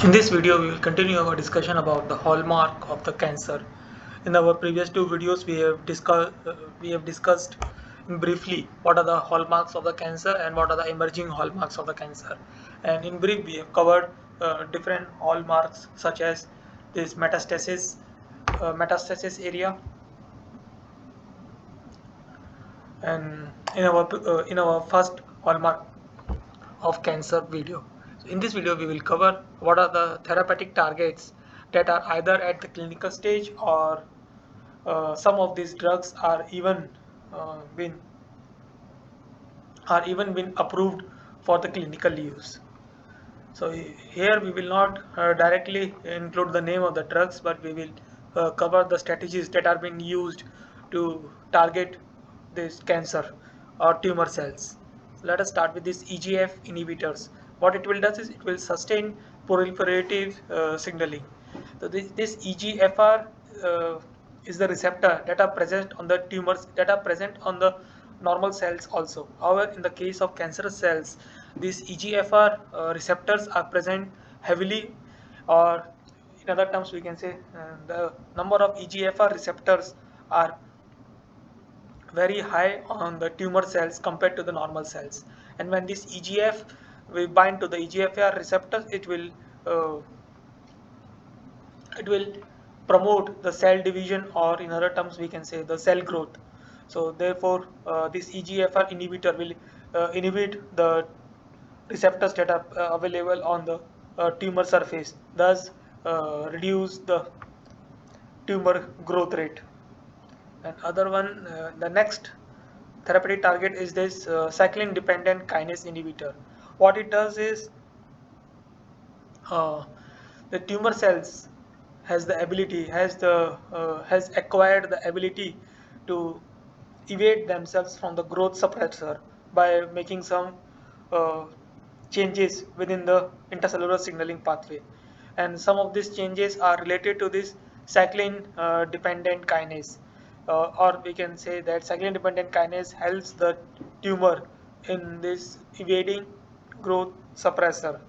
In this video, we will continue our discussion about the hallmark of the cancer. In our previous two videos, we have discussed briefly what are the hallmarks of the cancer and what are the emerging hallmarks of the cancer. And in brief, we have covered different hallmarks such as this metastasis area, and in our first hallmark of cancer video. So in this video, we will cover what are the therapeutic targets that are either at the clinical stage or some of these drugs uh, been are even been approved for the clinical use. So here we will not directly include the name of the drugs, but we will cover the strategies that are being used to target this cancer or tumor cells. So let us start with these EGF inhibitors. What it will does is it will sustain proliferative signaling. So this EGFR is the receptor that are present on the tumors that are present on the normal cells also. However, in the case of cancerous cells, these EGFR receptors are present heavily, or in other terms, we can say the number of EGFR receptors are very high on the tumor cells compared to the normal cells. And when this EGF will bind to the EGFR receptors, uh, it will promote the cell division, or in other terms we can say the cell growth. So therefore this EGFR inhibitor will inhibit the receptors that are available on the tumor surface, thus reduce the tumor growth rate. And other one, the next therapeutic target is this cyclin dependent kinase inhibitor. What it does is uh, the tumor cells has acquired the ability to evade themselves from the growth suppressor by making some uh, changes within the intercellular signaling pathway, and some of these changes are related to this cyclin dependent kinase, or we can say that cyclin dependent kinase helps the tumor in this evading growth suppressor.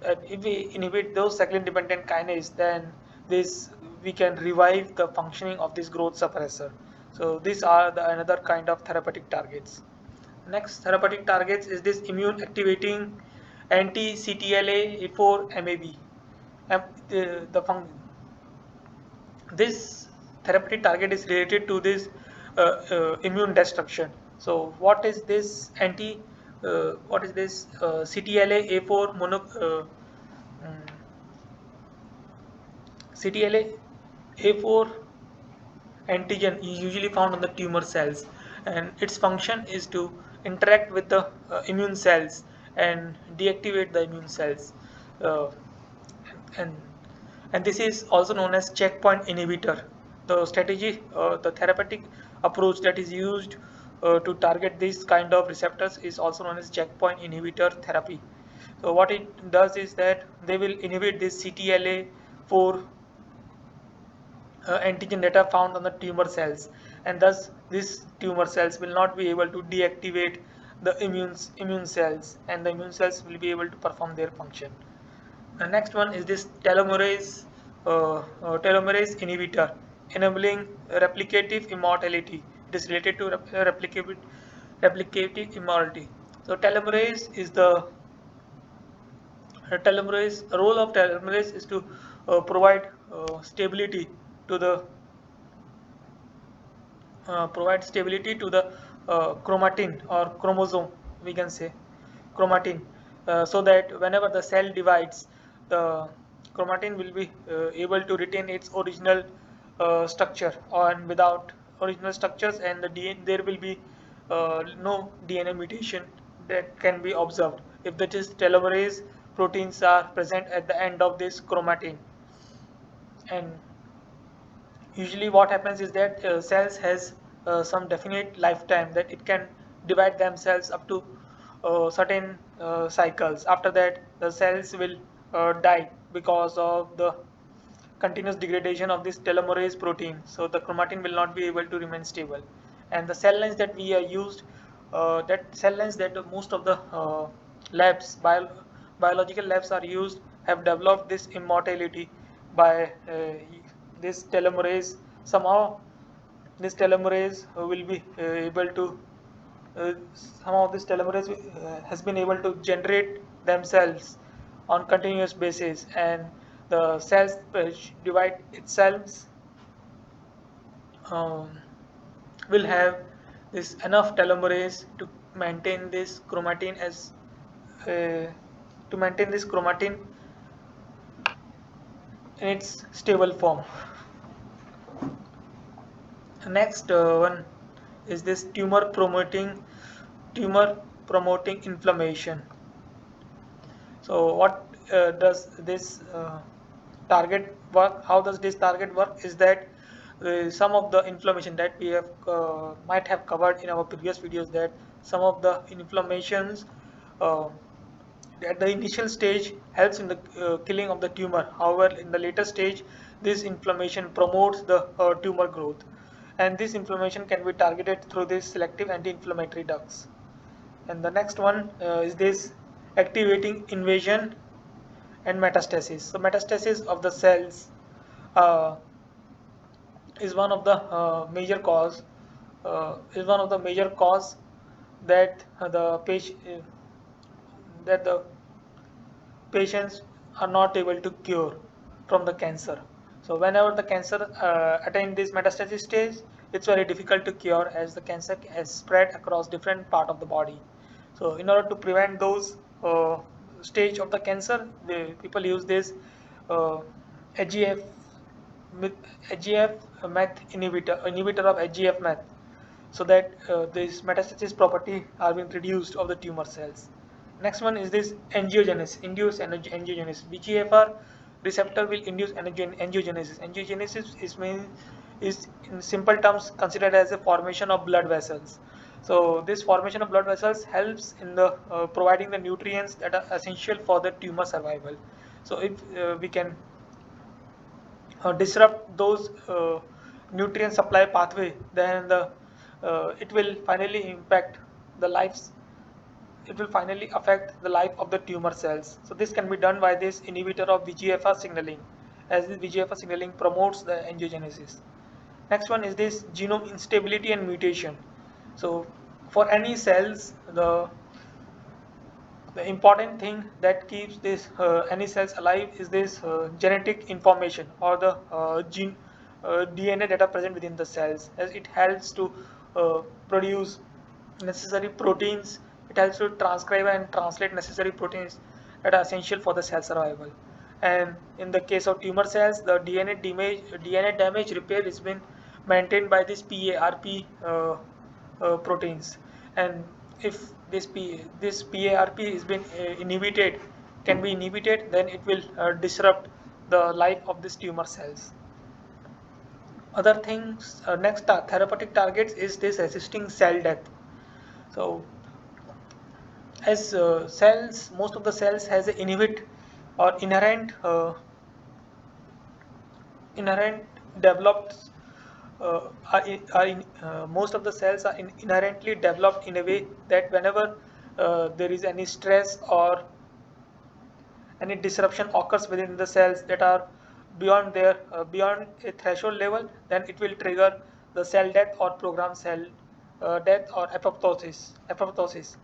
And if we inhibit those cyclin dependent kinase, then this we can revive the functioning of this growth suppressor. So these are the another kind of therapeutic targets. Next therapeutic targets is this immune activating anti CTLA4 MAB. This therapeutic target is related to this immune destruction. So what is this CTLA4 mm, CTLA4 antigen is usually found on the tumor cells, and its function is to interact with the immune cells and deactivate the immune cells. Uh, and and this is also known as checkpoint inhibitor. The therapeutic approach that is used to target this kind of receptors is also known as checkpoint inhibitor therapy. So what it does is that they will inhibit this CTLA4 antigen that are found on the tumor cells, and thus these tumor cells will not be able to deactivate the immune cells, and the immune cells will be able to perform their function. The next one is this telomerase inhibitor, enabling replicative immortality. It is related to replicative immortality. So the role of telomerase is to provide stability to the chromatin or chromosome, we can say chromatin, so that whenever the cell divides, the chromatin will be able to retain its original structure, and without original structures and the DNA, there will be no DNA mutation that can be observed if that is telomerase proteins are present at the end of this chromatin. And usually what happens is that cells has some definite lifetime, that it can divide themselves up to certain cycles. After that the cells will die because of the continuous degradation of this telomerase protein, so the chromatin will not be able to remain stable. And the cell lines that we are used that cell lines that most of the biological labs are used have developed this immortality by this telomerase. Somehow this telomerase will be able to somehow this telomerase has been able to generate themselves on continuous basis, and the cells divide itself, um, will have this enough telomerase to maintain this chromatin as uh, to maintain this chromatin in its stable form. The next one is this tumor promoting inflammation. So what does this target work? How does this target work? Is that some of the inflammation that we have might have covered in our previous videos, that some of the inflammations uh, at the initial stage helps in the killing of the tumor. However, in the later stage, this inflammation promotes the tumor growth, and this inflammation can be targeted through these selective anti-inflammatory drugs. And the next one is this activating invasion and metastasis. So metastasis of the cells uh, is one of the major cause that the that the patients are not able to cure from the cancer. So whenever the cancer attain this metastasis stage, it's very difficult to cure as the cancer has spread across different part of the body. So in order to prevent those stage of the cancer, the people use this uh, AGF AGF meth inhibitor of AGF meth, so that this metastasis property are being reduced of the tumor cells. Next one is this angiogenesis, induced angiogenesis. VGFR receptor will induce angiogenesis. Angiogenesis is in simple terms considered as a formation of blood vessels. So this formation of blood vessels helps in the providing the nutrients that are essential for the tumor survival. So if we can disrupt those nutrient supply pathway, then it will finally impact the lives. It will finally affect the life of the tumor cells. So this can be done by this inhibitor of VGFR signaling, as this VGFR signaling promotes the angiogenesis. Next one is this genome instability and mutation. So for any cells, the important thing that keeps this any cells alive is this genetic information, or the gene DNA that are present within the cells, as it helps to produce necessary proteins. It helps to transcribe and translate necessary proteins that are essential for the cell survival. And in the case of tumor cells, the DNA damage repair has been maintained by this PARP proteins. And if this PARP is been inhibited, can be inhibited, then it will disrupt the life of these tumor cells. Other things, next therapeutic targets is this resisting cell death. So as cells, most of the cells has a or inherent developed most of the cells are inherently developed in a way that whenever there is any stress or any disruption occurs within the cells that are beyond a threshold level, then it will trigger the cell death or programmed cell death or apoptosis.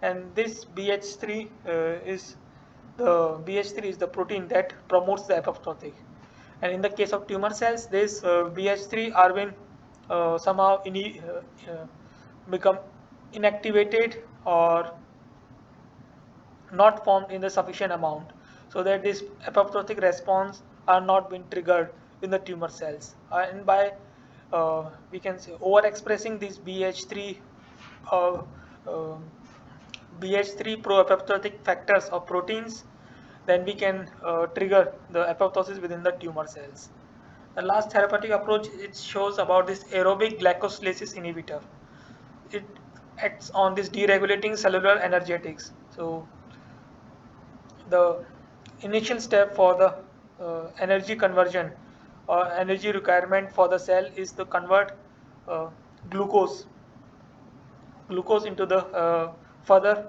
And this BH3 is the protein that promotes the apoptotic. And in the case of tumor cells, this BH3 are been somehow become inactivated or not formed in the sufficient amount, so that this apoptotic response are not being triggered in the tumor cells. And by we can say overexpressing these uh, uh, BH3 pro-apoptotic factors or proteins, then we can trigger the apoptosis within the tumor cells. The last therapeutic approach, it shows about this aerobic glycosylations inhibitor. It acts on this deregulating cellular energetics. So the initial step for the energy conversion or energy requirement for the cell is to convert uh, glucose into the further,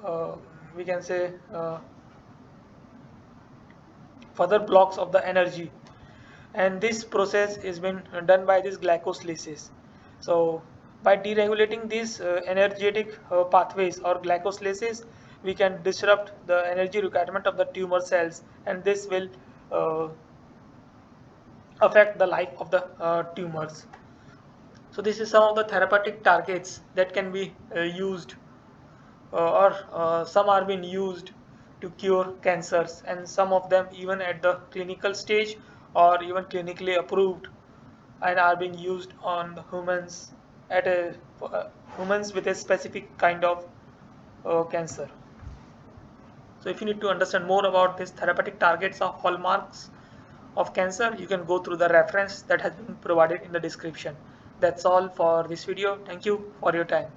uh, we can say, further blocks of the energy, and this process is been done by this glycolysis. So by deregulating these energetic pathways or glycolysis, we can disrupt the energy requirement of the tumor cells, and this will uh, affect the life of the tumors. So this is some of the therapeutic targets that can be used, or some are being used to cure cancers, and some of them even at the clinical stage or even clinically approved, and are being used on the humans at a humans with a specific kind of cancer. So if you need to understand more about these therapeutic targets of hallmarks of cancer, you can go through the reference that has been provided in the description. That's all for this video. Thank you for your time.